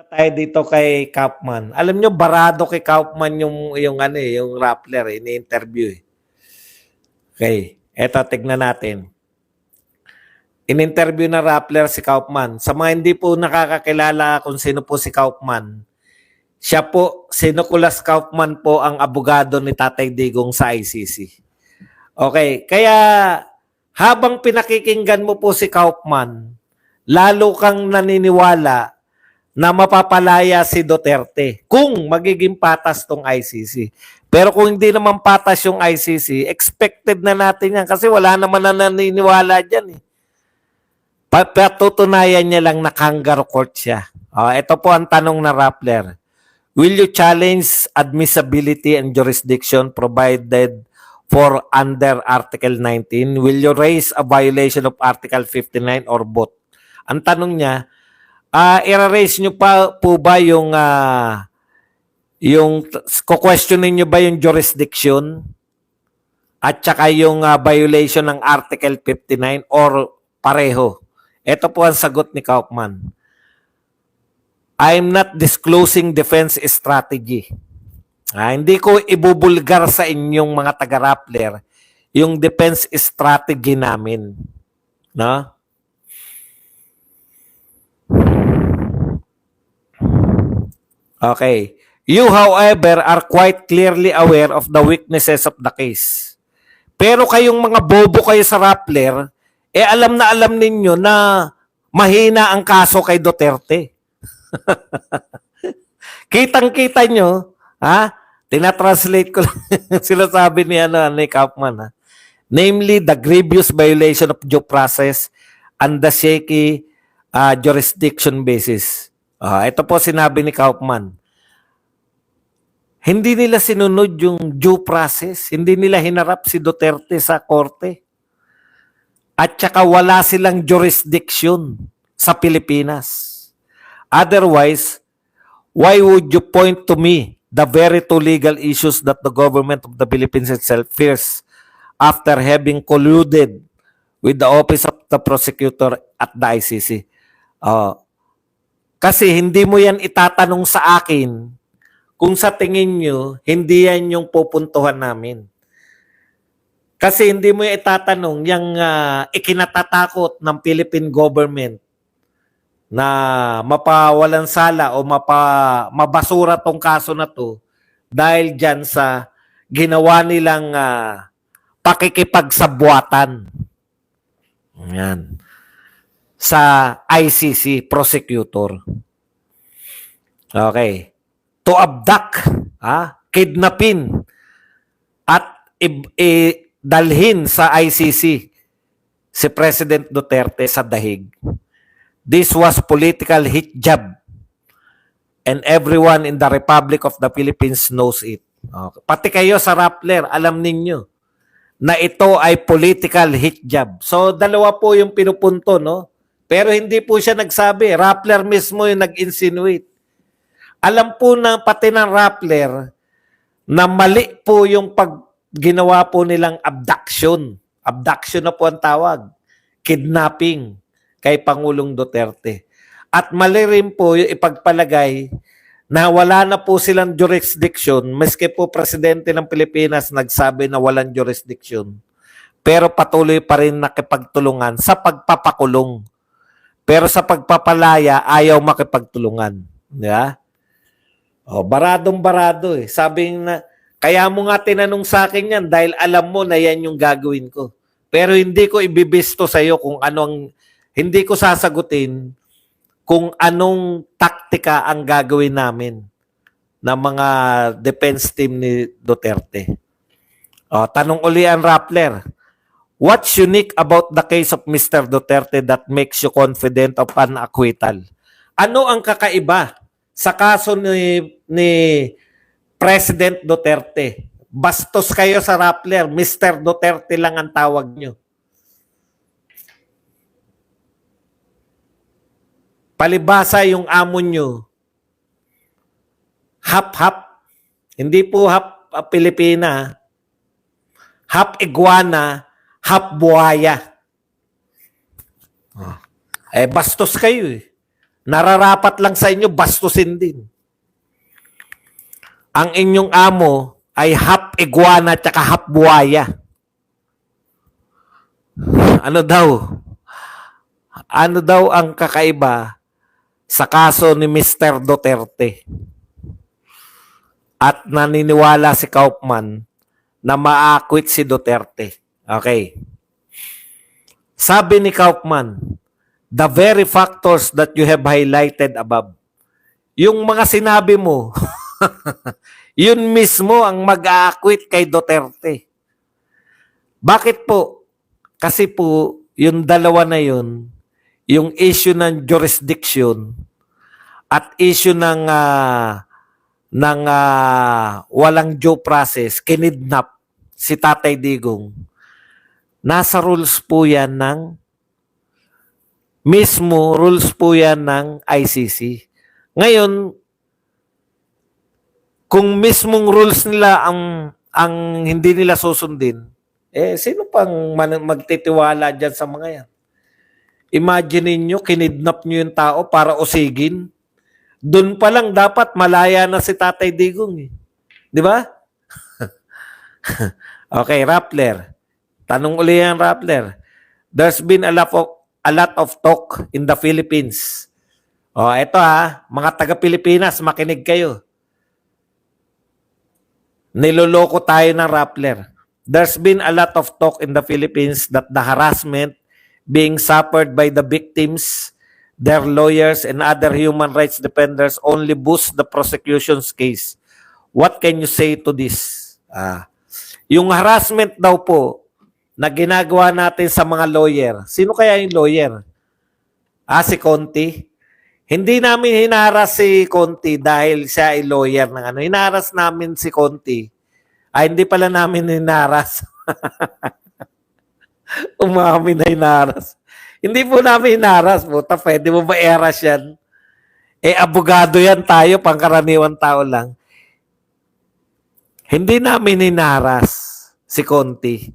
Tayo dito kay Kaufman. Alam nyo, barado kay Kaufman yung Rappler, ini-interview. Okay, eto, tignan natin. In-interview na Rappler si Kaufman. Sa mga hindi po nakakakilala kung sino po si Kaufman, siya po, si Nicholas Kaufman po ang abogado ni Tatay Digong sa ICC. Okay, kaya habang pinakikinggan mo po si Kaufman, lalo kang naniniwala na mapapalaya si Duterte kung magiging patas tong ICC. Pero kung hindi naman patas yung ICC, expected na natin yan kasi wala naman na naniniwala dyan. Patutunayan niya lang na kangaroo court siya. Ito po ang tanong na Rappler. Will you challenge admissibility and jurisdiction provided for under Article 19? Will you raise a violation of Article 59 or both? Ang tanong niya, i-raise nyo pa po ba yung questionin nyo ba yung jurisdiction at saka yung violation ng Article 59 or pareho? Ito po ang sagot ni Kaufman. I'm not disclosing defense strategy. Hindi ko ibubulgar sa inyong mga taga-Rappler yung defense strategy namin. No? Okay. You, however, are quite clearly aware of the weaknesses of the case. Pero kayong mga bobo kayo sa Rappler, alam na alam ninyo na mahina ang kaso kay Duterte. Kitang-kita nyo, tinatranslate ko lang sila sabi ni Kaufman, namely the grievous violation of due process and the shaky jurisdiction basis. Ito po sinabi ni Kaufman. Hindi nila sinunod yung due process. Hindi nila hinarap si Duterte sa korte. At saka wala silang jurisdiction sa Pilipinas. Otherwise, why would you point to me the very two legal issues that the government of the Philippines itself fears after having colluded with the Office of the Prosecutor at the ICC? Kasi hindi mo yan itatanong sa akin kung sa tingin nyo, hindi yan yung pupuntuhan namin. Kasi hindi mo yan itatanong yung ikinatatakot ng Philippine government na mapawalan sala o mabasura tong kaso na to dahil dyan sa ginawa nilang pakikipagsabwatan. Yan. Sa ICC prosecutor. Okay. To abduct, kidnapin, at dalhin sa ICC si President Duterte sa dahig. This was political hit job and everyone in the Republic of the Philippines knows it. Okay. Pati kayo sa Rappler, alam ninyo na ito ay political hit job. So, dalawa po yung pinupunto, no? Pero hindi po siya nagsabi. Rappler mismo yung nag-insinuate. Alam po na pati ng Rappler na mali po yung ginawa po nilang abduction. Abduction na po ang tawag. Kidnapping kay Pangulong Duterte. At mali rin po yung ipagpalagay na wala na po silang jurisdiction, maski po Presidente ng Pilipinas nagsabi na walang jurisdiction. Pero patuloy pa rin nakipagtulungan sa pagpapakulong. Pero sa pagpapalaya, ayaw makipagtulungan. Yeah? Baradong-barado eh. Sabing na, kaya mo nga tinanong sa akin yan dahil alam mo na yan yung gagawin ko. Pero hindi ko ibibisto sa iyo kung anong, hindi ko sasagutin kung anong taktika ang gagawin namin ng mga defense team ni Duterte. Tanong uli ang Rappler. What's unique about the case of Mr. Duterte that makes you confident of an acquittal? Ano ang kakaiba sa kaso ni President Duterte? Bastos kayo sa Rappler, Mr. Duterte lang ang tawag nyo. Palibasa yung amo nyo, hap-hap. Hindi po hap Pilipina, hap iguana, hap buhaya. Bastos kayo eh. Nararapat lang sa inyo, bastusin din. Ang inyong amo ay half iguana at half buhaya. Ano daw? Ano daw ang kakaiba sa kaso ni Mr. Duterte? At naniniwala si Kaufman na ma-acquit si Duterte. Okay. Sabi ni Kaufman, the very factors that you have highlighted above, yung mga sinabi mo, yun mismo ang mag-a-acquit kay Duterte. Bakit po? Kasi po, yung dalawa na yun, yung issue ng jurisdiction at issue ng walang due process, kinidnap si Tatay Digong, nasa rules po yan rules po yan ng ICC. Ngayon, kung mismong rules nila ang hindi nila susundin, sino pang magtitiwala dyan sa mga yan? Imagine niyo kinidnap niyo yung tao para usigin. Doon pa lang dapat malaya na si Tatay Digong. Di ba? Okay, Rappler. Tanong uli yan, Rappler. There's been a lot of talk in the Philippines. Ito mga taga-Pilipinas, makinig kayo. Niloloko tayo ng Rappler. There's been a lot of talk in the Philippines that the harassment being suffered by the victims, their lawyers, and other human rights defenders only boost the prosecution's case. What can you say to this? Yung harassment daw po na ginagawa natin sa mga lawyer, sino kaya yung lawyer? Si Conti? Hindi namin hinaras si Conti dahil siya ay lawyer ng ano. Hinaras namin si Conti. Hindi pala namin hinaras. Umamin na hinaras. Hindi po namin hinaras. Puta, pwede mo ba i-haras yan? Abogado yan tayo, pangkaraniwan tao lang. Hindi namin hinaras si Conti.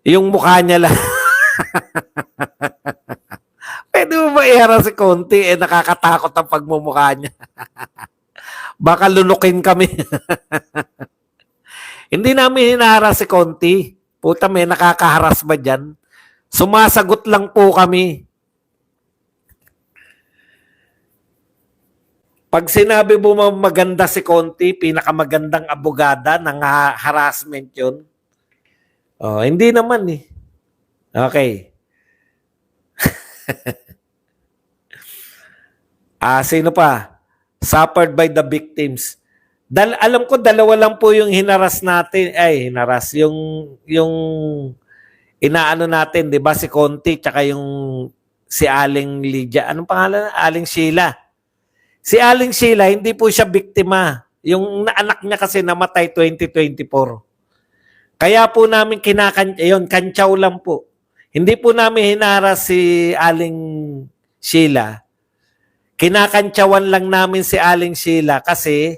Yung mukha niya lang. Pwede mo ba i-haras si Conti? Nakakatakot ang pagmumukha niya. Baka lunukin kami. Hindi namin hinaharas si Conti. Puta, may nakakaharas ba dyan? Sumasagot lang po kami. Pag sinabi mo maganda si Conti, pinakamagandang abogada ng harassment yun. Hindi naman eh. Okay. Sino pa? Suffered by the victims. Alam ko dalawa lang po yung hinaras natin. Hinaras. Yung inaano natin, di ba? Si Conti, tsaka yung si Aling Lydia. Anong pangalan? Aling Sheila. Si Aling Sheila, hindi po siya biktima. Yung anak niya kasi namatay 2024. Kaya po namin kantsaw lang po. Hindi po namin hinaras si Aling Sheila. Kinakantsawan lang namin si Aling Sheila kasi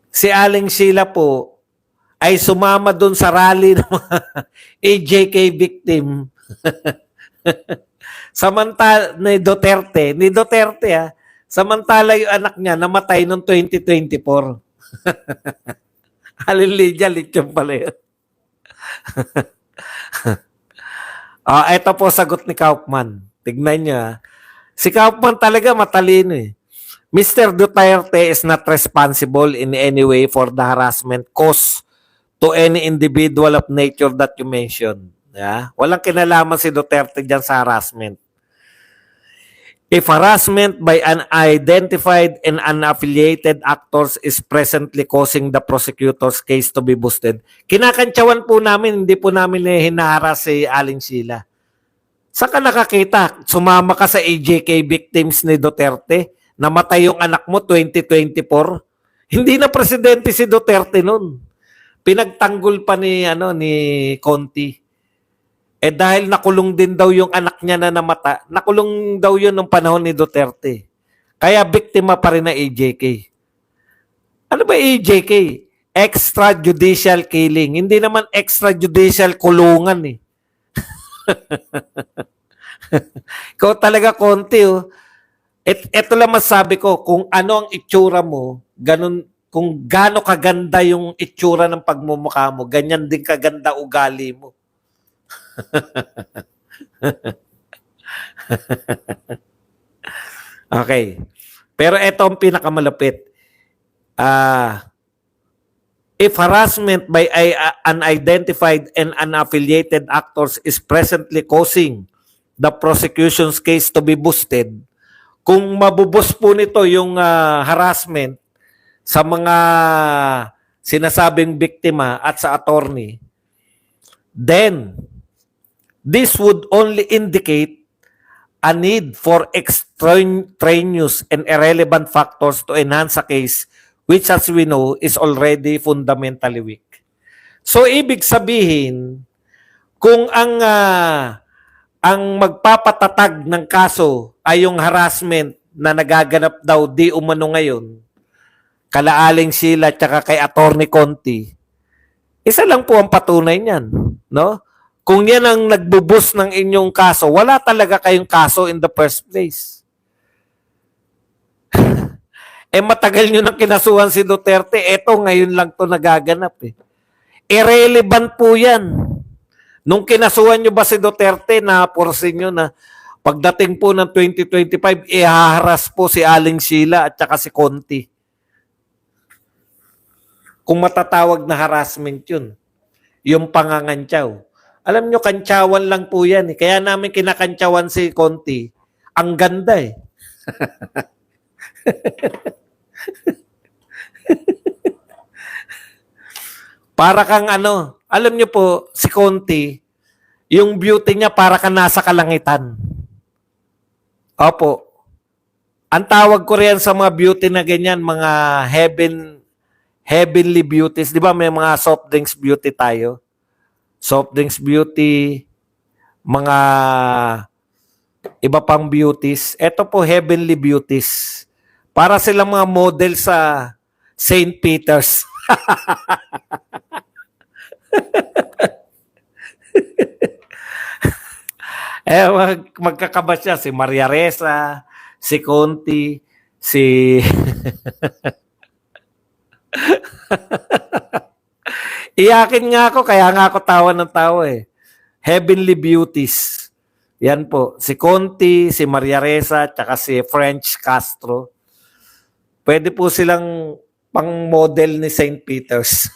si Aling Sheila po ay sumama doon sa rally ng mga AJK victim. Samantala ni Duterte samantala yung anak niya namatay noong 2024. Hallelujah, lityon pala yun. Ito po sagot ni Kaufman. Tignan niyo. Si Kaufman talaga matalino eh. Mr. Duterte is not responsible in any way for the harassment caused to any individual of nature that you mentioned. Walang kinalaman si Duterte dyan sa harassment. If harassment by unidentified and unaffiliated actors is presently causing the prosecutor's case to be boosted, kinakantsawan po namin, hindi po namin hinaharas si Aling Sheila. Saan ka nakakita? Sumama ka sa AJK victims ni Duterte, namatay yung anak mo 2024. Hindi na presidente si Duterte noon. Pinagtanggol pa ni Conti. Dahil nakulong din daw yung anak niya na namata, nakulong daw yun ng panahon ni Duterte. Kaya biktima pa rin na AJK. Ano ba AJK? extrajudicial killing. Hindi naman extrajudicial kulungan eh. Ikaw talaga, Conti, oh. Ito lang masabi ko, kung ano ang itsura mo, ganun, kung gaano kaganda yung itsura ng pagmumukha mo, ganyan din kaganda ugali mo. Okay. Pero ito ang pinakamalapit. If harassment by unidentified and unaffiliated actors is presently causing the prosecution's case to be boosted, kung mabubus po nito yung harassment sa mga sinasabing biktima at sa attorney, then this would only indicate a need for extraneous and irrelevant factors to enhance a case which, as we know, is already fundamentally weak. So, ibig sabihin, kung ang magpapatatag ng kaso ay yung harassment na nagaganap daw di umano ngayon, kalaaling sila tsaka kay Attorney Conti, isa lang po ang patunay niyan, no? Kung yan ang nagbubus ng inyong kaso, wala talaga kayong kaso in the first place. Matagal nyo nang kinasuhan si Duterte, eto ngayon lang to nagaganap eh. Irrelevant po yan. Nung kinasuhan nyo ba si Duterte, naporsin nyo na pagdating po ng 2025, ihaharas po si Aling Sheila at saka si Conti. Kung matatawag na harassment yun, yung pangangantyaw. Alam nyo, kantyawan lang po yan. Kaya namin kinakantyawan si Conti. Ang ganda eh. Para kang alam nyo po, si Conti, yung beauty niya para kang nasa kalangitan. Opo. Ang tawag ko riyan sa mga beauty na ganyan, mga heavenly beauties. Di ba may mga soft drinks beauty tayo? Soft drinks beauty, mga iba pang beauties. Ito po, heavenly beauties. Para silang mga model sa St. Peter's. Magkakaba siya si Maria Ressa, si Conti, si iyakin nga ako, kaya nga ako tawa ng tawa eh. Heavenly beauties. Yan po, si Conti, si Maria Ressa, tsaka si French Castro. Pwede po silang pang model ni St. Peter's.